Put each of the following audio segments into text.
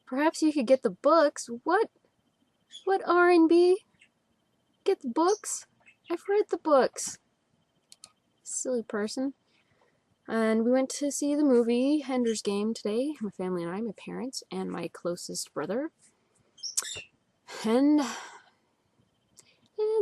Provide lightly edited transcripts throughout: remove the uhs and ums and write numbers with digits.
Perhaps you could get the books. What? What R&B? Get the books? I've read the books. Silly person. And we went to see the movie Ender's Game today. My family and I, my parents, and my closest brother. And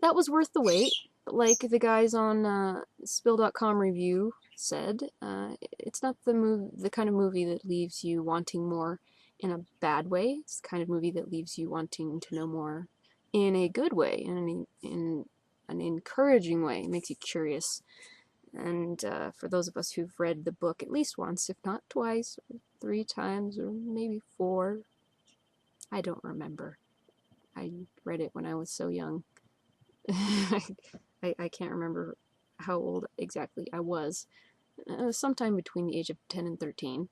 that was worth the wait. But like the guys on Spill.com review said, it's not the kind of movie that leaves you wanting more in a bad way. It's the kind of movie that leaves you wanting to know more in a good way, in an encouraging way. It makes you curious. And for those of us who've read the book at least once, if not twice, or 3 times, or maybe 4, I don't remember. I read it when I was so young. I can't remember how old exactly I was. Sometime between the age of 10 and 13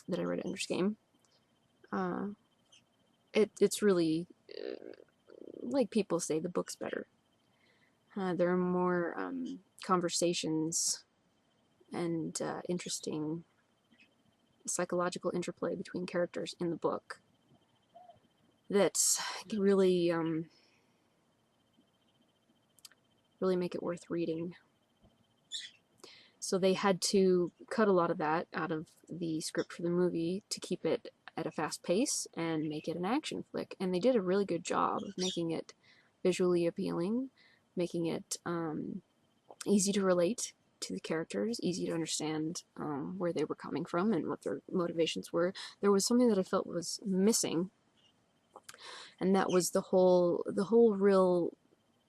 that I read Ender's Game. It's really, like people say, the book's better. There are more conversations and interesting psychological interplay between characters in the book that really really make it worth reading. So they had to cut a lot of that out of the script for the movie to keep it at a fast pace and make it an action flick. And they did a really good job of making it visually appealing, making it easy to relate to the characters, easy to understand where they were coming from and what their motivations were. There was something that I felt was missing, and that was the whole real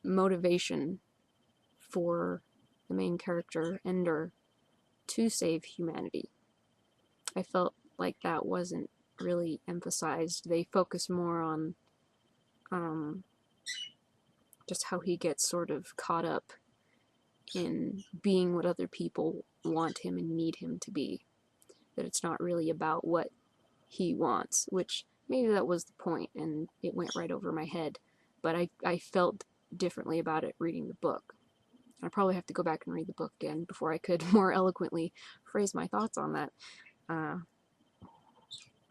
motivation for the main character, Ender, to save humanity. I felt like that wasn't really emphasized. They focus more on just how he gets sort of caught up in being what other people want him and need him to be. That it's not really about what he wants, which maybe that was the point and it went right over my head. But I felt differently about it reading the book. I probably have to go back and read the book again before I could more eloquently phrase my thoughts on that.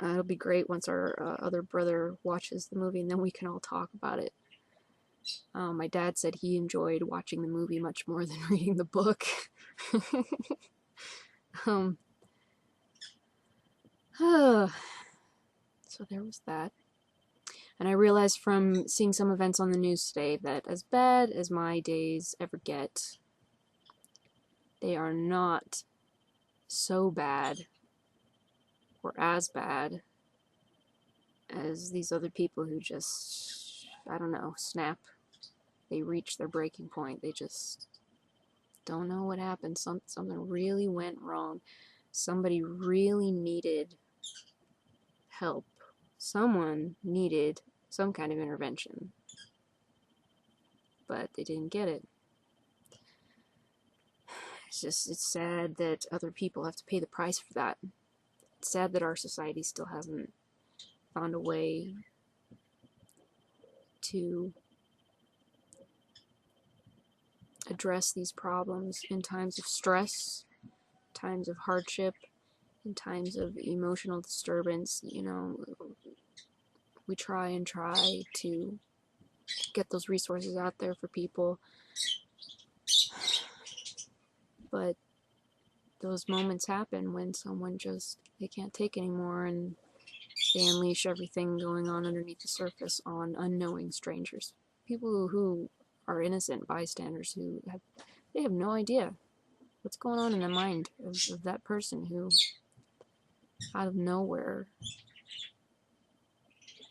It'll be great once our other brother watches the movie, and then we can all talk about it. My dad said he enjoyed watching the movie much more than reading the book. So there was that. And I realized from seeing some events on the news today that as bad as my days ever get, they are not so bad or as bad as these other people who just, I don't know, snap. They reach their breaking point. They just don't know what happened. Something really went wrong. Somebody really needed help. Someone needed some kind of intervention, but they didn't get it. It's sad that other people have to pay the price for that. It's sad that our society still hasn't found a way to address these problems in times of stress, times of hardship, in times of emotional disturbance. You know, we try to get those resources out there for people, but those moments happen when someone just, they can't take anymore and they unleash everything going on underneath the surface on unknowing strangers. People who are innocent bystanders who have no idea what's going on in the mind of that person who out of nowhere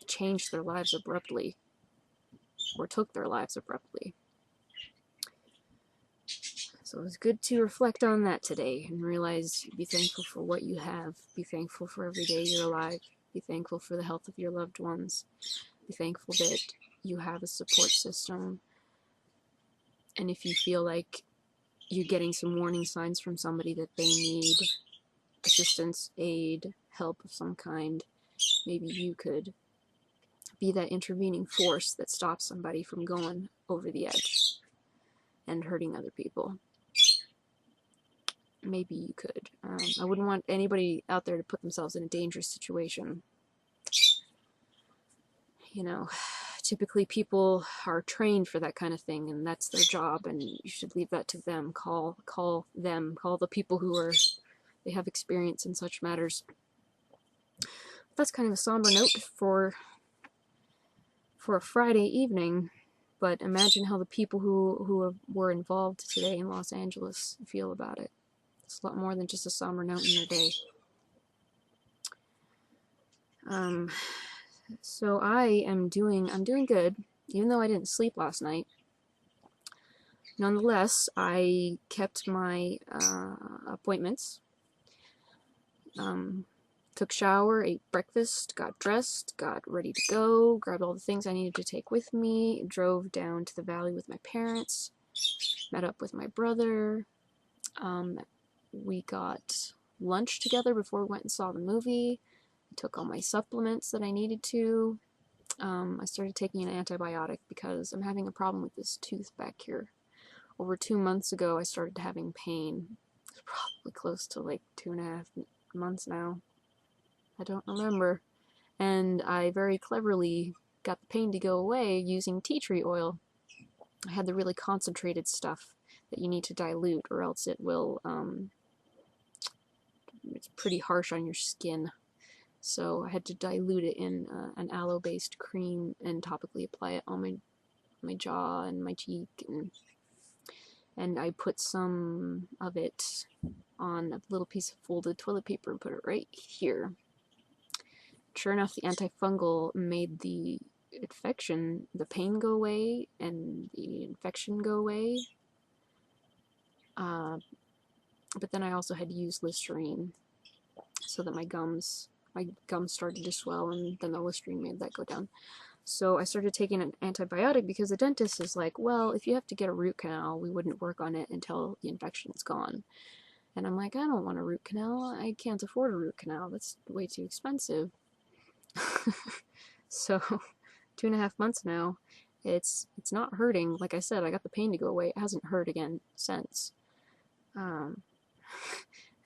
changed their lives abruptly or took their lives abruptly. So it's good to reflect on that today and realize, be thankful for what you have. Be thankful for every day you're alive. Be thankful for the health of your loved ones. Be thankful that you have a support system. And if you feel like you're getting some warning signs from somebody that they need assistance, aid, help of some kind, maybe you could be that intervening force that stops somebody from going over the edge and hurting other people. Maybe you could. I wouldn't want anybody out there to put themselves in a dangerous situation. you know, typically people are trained for that kind of thing, and that's their job, and you should leave that to them. Call the people who are, they have experience in such matters. That's kind of a somber note for a Friday evening, but imagine how the people who were involved today in Los Angeles feel about it. It's a lot more than just a somber note in their day. So I'm doing good, even though I didn't sleep last night. Nonetheless, I kept my appointments. Took shower, ate breakfast, got dressed, got ready to go, grabbed all the things I needed to take with me, drove down to the valley with my parents, met up with my brother. We got lunch together before we went and saw the movie. I took all my supplements that I needed to. I started taking an antibiotic because I'm having a problem with this tooth back here. Over 2 months ago, I started having pain. It's probably close to like 2.5 months now. I don't remember. And I very cleverly got the pain to go away using tea tree oil. I had the really concentrated stuff that you need to dilute, or else it will, it's pretty harsh on your skin. So I had to dilute it in an aloe-based cream and topically apply it on my jaw and my cheek, and I put some of it on a little piece of folded toilet paper and put it right here. Sure enough, the antifungal made the infection, the pain go away and the infection go away. But then I also had to use Listerine so that my gums started to swell, and then the Listerine made that go down. So I started taking an antibiotic because the dentist is like, well, if you have to get a root canal, we wouldn't work on it until the infection's gone. And I'm like, I don't want a root canal. I can't afford a root canal. That's way too expensive. So 2.5 months now, it's not hurting. Like I said, I got the pain to go away. It hasn't hurt again since. And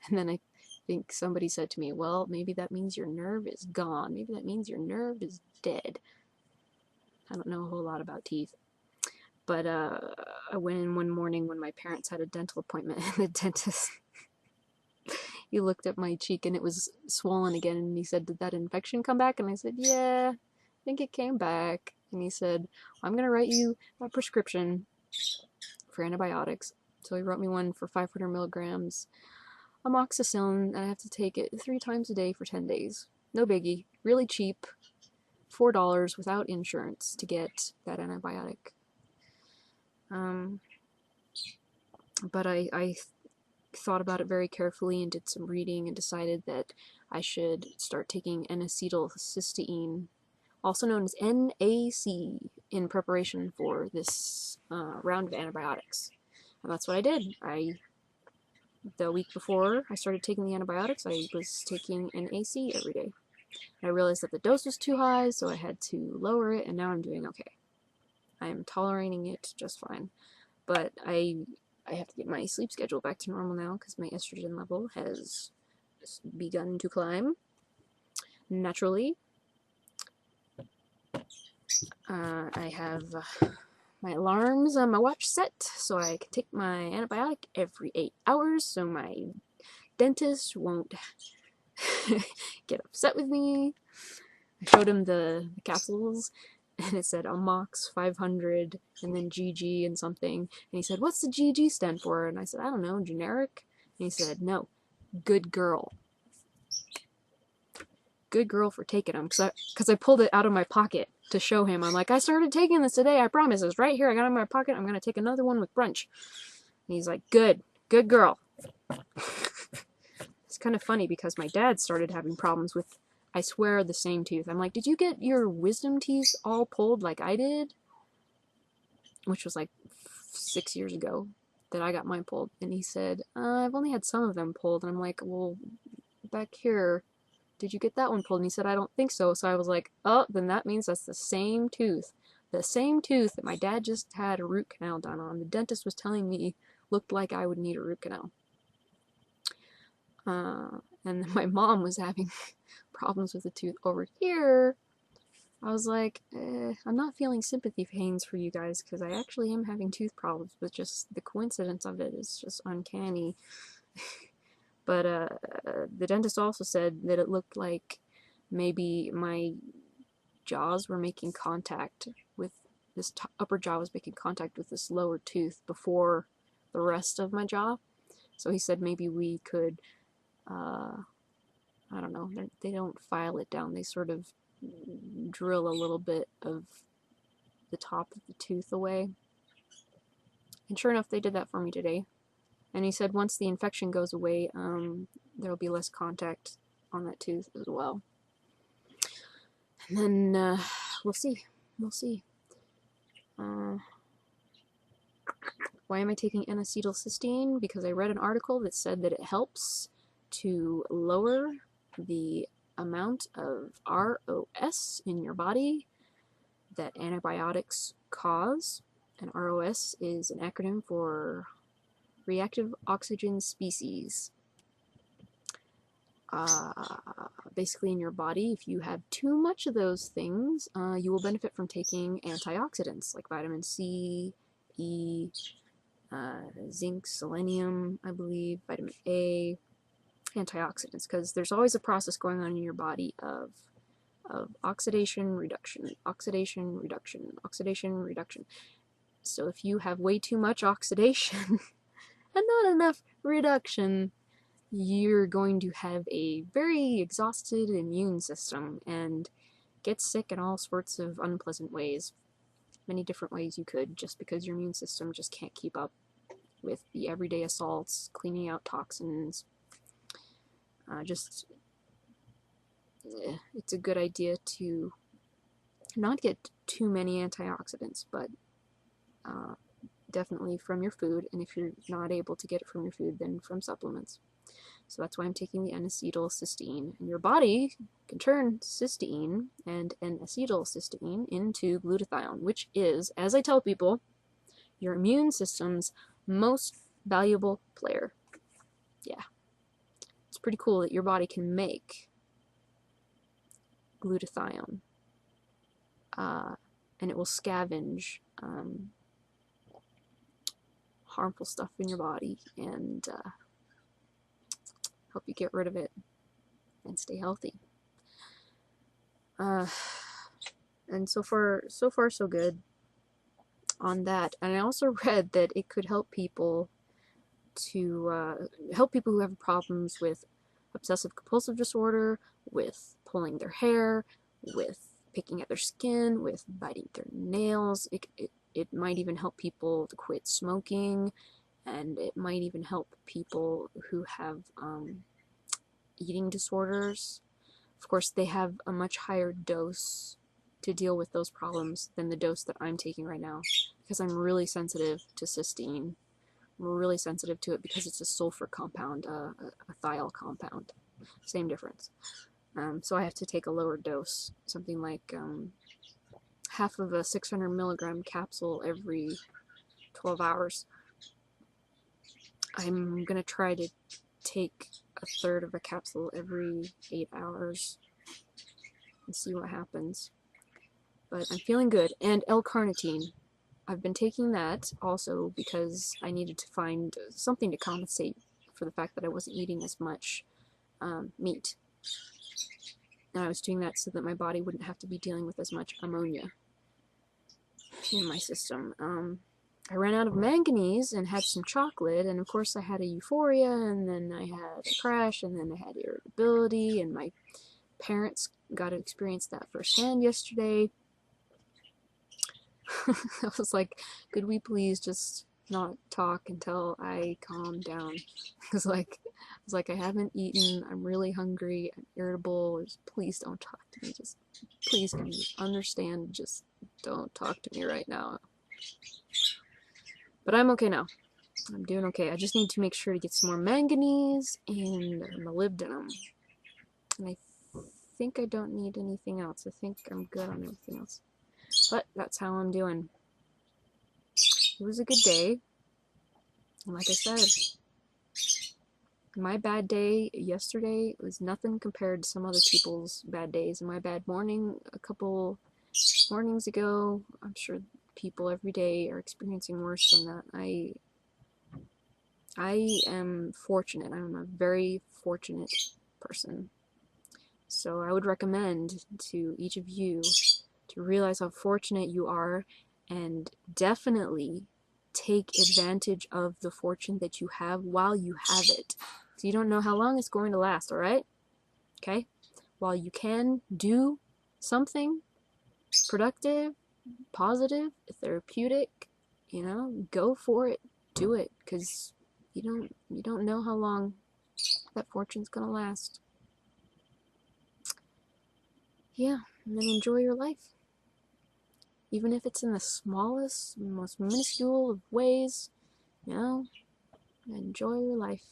then I think somebody said to me, well, maybe that means your nerve is gone. Maybe that means your nerve is dead. I don't know a whole lot about teeth. But I went in one morning when my parents had a dental appointment, and the dentist, he looked at my cheek and it was swollen again, and he said, did that infection come back? And I said, yeah, I think it came back. And he said, I'm going to write you a prescription for antibiotics. So he wrote me one for 500 milligrams amoxicillin, and I have to take it 3 times a day for 10 days. No biggie. Really cheap. $4 without insurance to get that antibiotic. But I thought about it very carefully and did some reading and decided that I should start taking N-acetylcysteine, also known as NAC, in preparation for this round of antibiotics. And that's what I did. The week before I started taking the antibiotics, I was taking NAC every day. And I realized that the dose was too high, so I had to lower it, and now I'm doing okay. I am tolerating it just fine. But I have to get my sleep schedule back to normal now because my estrogen level has begun to climb naturally. I have my alarms on my watch set so I can take my antibiotic every 8 hours so my dentist won't get upset with me. I showed him the capsules, and it said Amox 500 and then GG and something. And he said, what's the GG stand for? And I said, I don't know, generic? And he said, no, good girl. Good girl for taking them. Because I pulled it out of my pocket to show him. I'm like, I started taking this today, I promise. It was right here. I got it in my pocket. I'm going to take another one with brunch. And he's like, good girl. It's kind of funny because my dad started having problems with, I swear, the same tooth. I'm like, did you get your wisdom teeth all pulled like I did? Which was like 6 years ago that I got mine pulled. And he said, I've only had some of them pulled. And I'm like, well, back here, did you get that one pulled? And he said, I don't think so. So I was like, oh, then that means that's the same tooth. The same tooth that my dad just had a root canal done on. The dentist was telling me looked like I would need a root canal. And my mom was having problems with the tooth over here. I was like, I'm not feeling sympathy pains for you guys because I actually am having tooth problems, but just the coincidence of it is just uncanny. But the dentist also said that it looked like maybe my jaws were making contact with this upper jaw was making contact with this lower tooth before the rest of my jaw. So he said maybe we could, I don't know, they don't file it down. They sort of drill a little bit of the top of the tooth away. And sure enough, they did that for me today. And he said once the infection goes away, there'll be less contact on that tooth as well. And then we'll see. We'll see. Why am I taking N-acetylcysteine? Because I read an article that said that it helps to lower the amount of ROS in your body that antibiotics cause. And ROS is an acronym for reactive oxygen species. Basically in your body, if you have too much of those things, you will benefit from taking antioxidants like vitamin C, E, zinc, selenium, I believe, vitamin A, antioxidants, because there's always a process going on in your body of oxidation, reduction, oxidation, reduction, oxidation, reduction. So if you have way too much oxidation and not enough reduction, you're going to have a very exhausted immune system and get sick in all sorts of unpleasant ways. Many different ways you could, just because your immune system just can't keep up with the everyday assaults, cleaning out toxins. It's a good idea to not get too many antioxidants, but definitely from your food, and if you're not able to get it from your food, then from supplements. So that's why I'm taking the N-acetylcysteine. And your body can turn cysteine and N-acetylcysteine into glutathione, which is, as I tell people, your immune system's most valuable player. Yeah. It's pretty cool that your body can make glutathione. And it will scavenge harmful stuff in your body and help you get rid of it and stay healthy. And so far so good on that. And I also read that it could help people to help people who have problems with obsessive compulsive disorder, with pulling their hair, with picking at their skin, with biting their nails. It might even help people to quit smoking, and it might even help people who have eating disorders. Of course, they have a much higher dose to deal with those problems than the dose that I'm taking right now, because I'm really sensitive to cysteine. I'm really sensitive to it because it's a sulfur compound, a thiol compound. Same difference. So I have to take a lower dose, something like half of a 600 milligram capsule every 12 hours. I'm going to try to take a third of a capsule every 8 hours and see what happens. But I'm feeling good. And L-carnitine. I've been taking that also because I needed to find something to compensate for the fact that I wasn't eating as much meat. And I was doing that so that my body wouldn't have to be dealing with as much ammonia in my system. I ran out of manganese and had some chocolate, and of course I had a euphoria, and then I had a crash, and then I had irritability, and my parents got to experience that firsthand yesterday. I was like, could we please just not talk until I calm down? Because I was like, I haven't eaten, I'm really hungry, I'm irritable, just please don't talk to me, just please can you understand, just don't talk to me right now. But I'm okay now. I'm doing okay. I just need to make sure to get some more manganese and molybdenum. And I think I don't need anything else. I think I'm good on everything else. But that's how I'm doing. It was a good day. And like I said, my bad day yesterday was nothing compared to some other people's bad days. And my bad morning a couple warnings ago. I'm sure people every day are experiencing worse than that. I am fortunate. I'm a very fortunate person. So I would recommend to each of you to realize how fortunate you are and definitely take advantage of the fortune that you have while you have it. So you don't know how long it's going to last, alright? Okay? While you can do something productive, positive, therapeutic, go for it. Do it, because you don't know how long that fortune's gonna last. Yeah, and then enjoy your life. Even if it's in the smallest, most minuscule of ways, enjoy your life.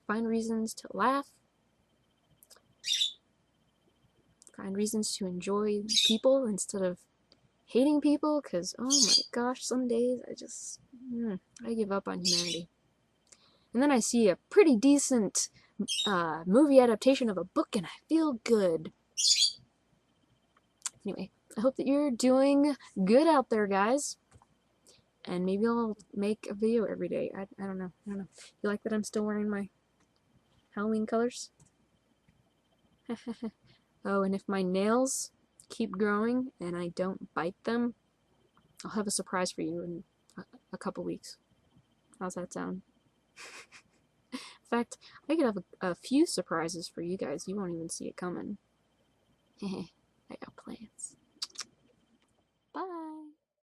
Find reasons to laugh. Find reasons to enjoy people instead of hating people, because, oh my gosh, some days I give up on humanity. And then I see a pretty decent movie adaptation of a book and I feel good. Anyway, I hope that you're doing good out there, guys. And maybe I'll make a video every day. I don't know. You like that I'm still wearing my Halloween colors? Oh, and if my nails keep growing and I don't bite them, I'll have a surprise for you in a couple weeks. How's that sound? In fact, I could have a few surprises for you guys. You won't even see it coming.